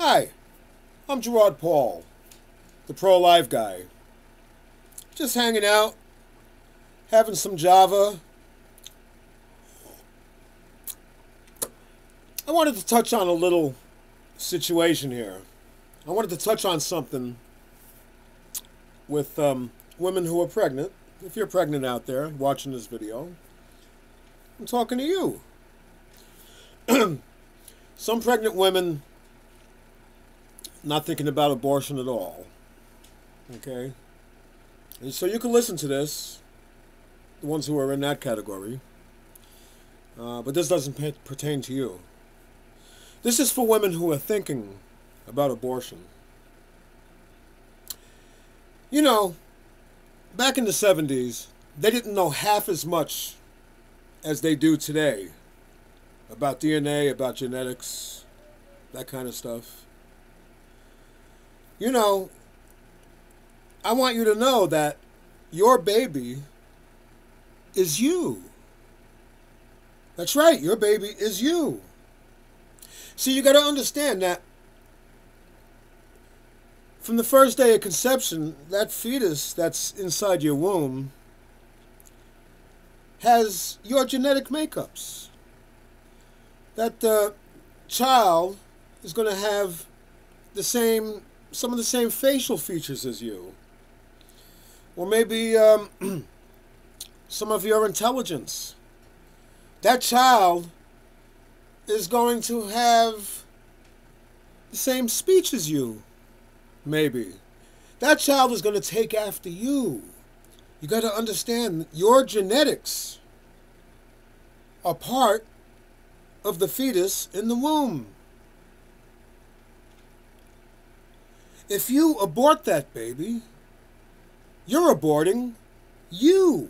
Hi, I'm Gerard Paul, the pro-life guy. Just hanging out, having some Java. I wanted to touch on a little situation here. I wanted to touch on something with women who are pregnant. If you're pregnant out there watching this video, I'm talking to you. Some pregnant women not thinking about abortion at all. Okay? And so you can listen to this, the ones who are in that category. But this doesn't pertain to you. This is for women who are thinking about abortion. You know, back in the 70s, they didn't know half as much as they do today about DNA, about genetics, that kind of stuff. You know, I want you to know that your baby is you. That's right, your baby is you. See, you got to understand that from the first day of conception, that fetus that's inside your womb has your genetic makeups. That child is going to have some of the same facial features as you. Or maybe some of your intelligence. That child is going to have the same speech as you, maybe. That child is going to take after you. You got to understand, your genetics are part of the fetus in the womb. If you abort that baby, you're aborting you.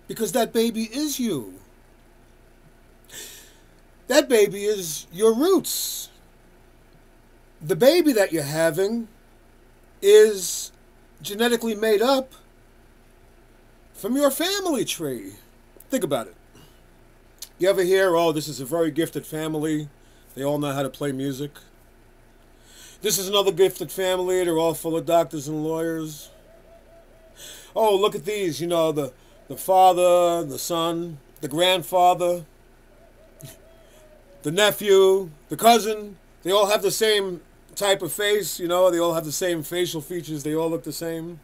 Because that baby is you. That baby is your roots. The baby that you're having is genetically made up from your family tree. Think about it. You ever hear, oh, this is a very gifted family. They all know how to play music. This is another gifted family. They're all full of doctors and lawyers. Oh, look at these. You know, the father, the son, the grandfather, the nephew, the cousin. They all have the same type of face. You know, they all have the same facial features. They all look the same.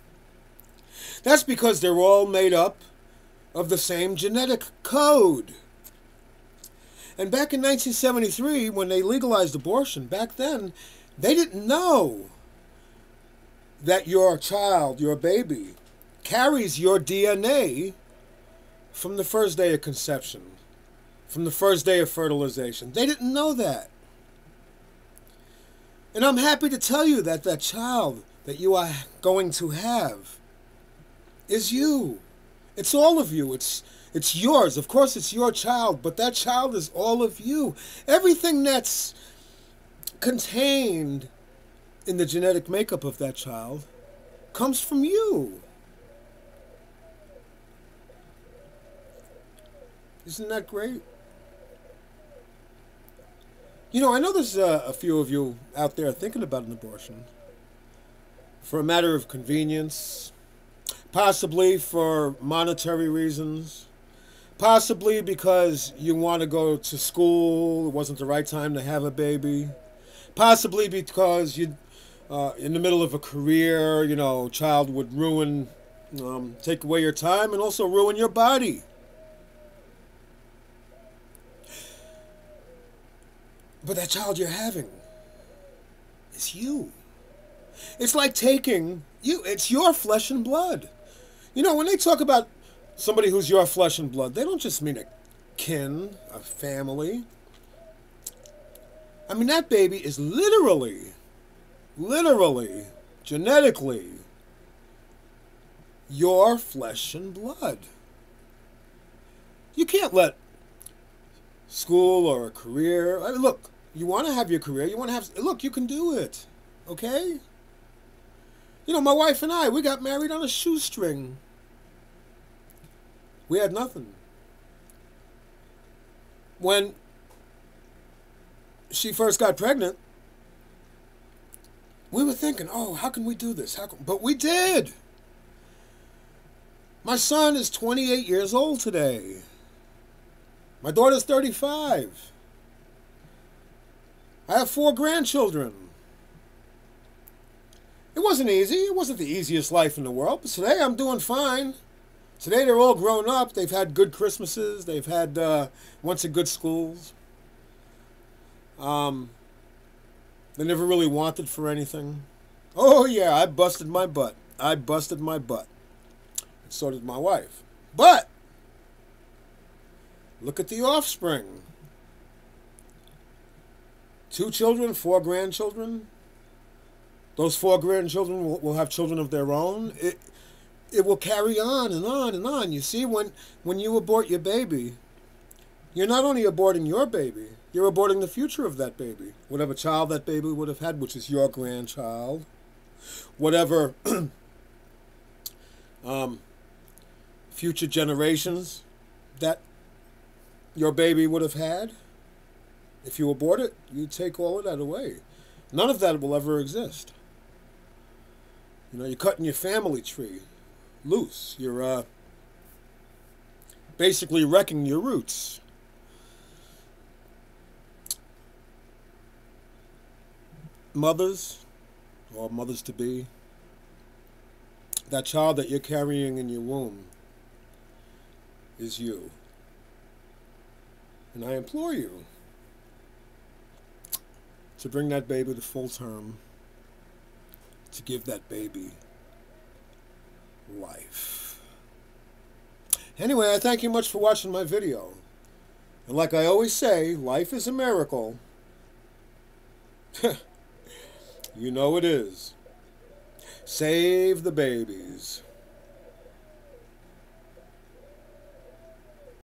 That's because they're all made up of the same genetic code. And back in 1973, when they legalized abortion, back then, they didn't know that your child, your baby, carries your DNA from the first day of conception, from the first day of fertilization. They didn't know that. And I'm happy to tell you that that child that you are going to have is you. It's all of you. It's yours. Of course, it's your child, but that child is all of you. Everything that's contained in the genetic makeup of that child comes from you. Isn't that great? You know, I know there's a few of you out there thinking about an abortion for a matter of convenience, possibly for monetary reasons, possibly because you want to go to school, it wasn't the right time to have a baby, possibly because you, in the middle of a career, you know, child would ruin, take away your time and also ruin your body. But that child you're having is you. It's like taking you. It's your flesh and blood. You know, when they talk about somebody who's your flesh and blood, they don't just mean a kin, a family. I mean, that baby is literally, genetically, your flesh and blood. You can't let school or a career, I mean, look, you want to have your career, you want to have, look, you can do it, okay? You know, my wife and I, we got married on a shoestring. We had nothing. When she first got pregnant, We were thinking, oh, how can we do this? But we did. My son is 28 years old today. My daughter's 35. I have 4 grandchildren. It wasn't easy. It wasn't the easiest life in the world. But today I'm doing fine. Today they're all grown up. They've had good Christmases. They've had went to good schools. They never really wanted for anything. Oh yeah, I busted my butt. I busted my butt. And so did my wife. But look at the offspring. 2 children, 4 grandchildren. Those 4 grandchildren will have children of their own. It will carry on and on and on. You see, when you abort your baby, you're not only aborting your baby, you're aborting the future of that baby. Whatever child that baby would have had, which is your grandchild. Whatever future generations that your baby would have had. If you abort it, you take all of that away. None of that will ever exist. You know, you're cutting your family tree loose. You're basically wrecking your roots. Mothers, or mothers-to-be, that child that you're carrying in your womb is you. And I implore you to bring that baby to full term, to give that baby life. Anyway, I thank you much for watching my video. And like I always say, life is a miracle. You know it is. Save the babies.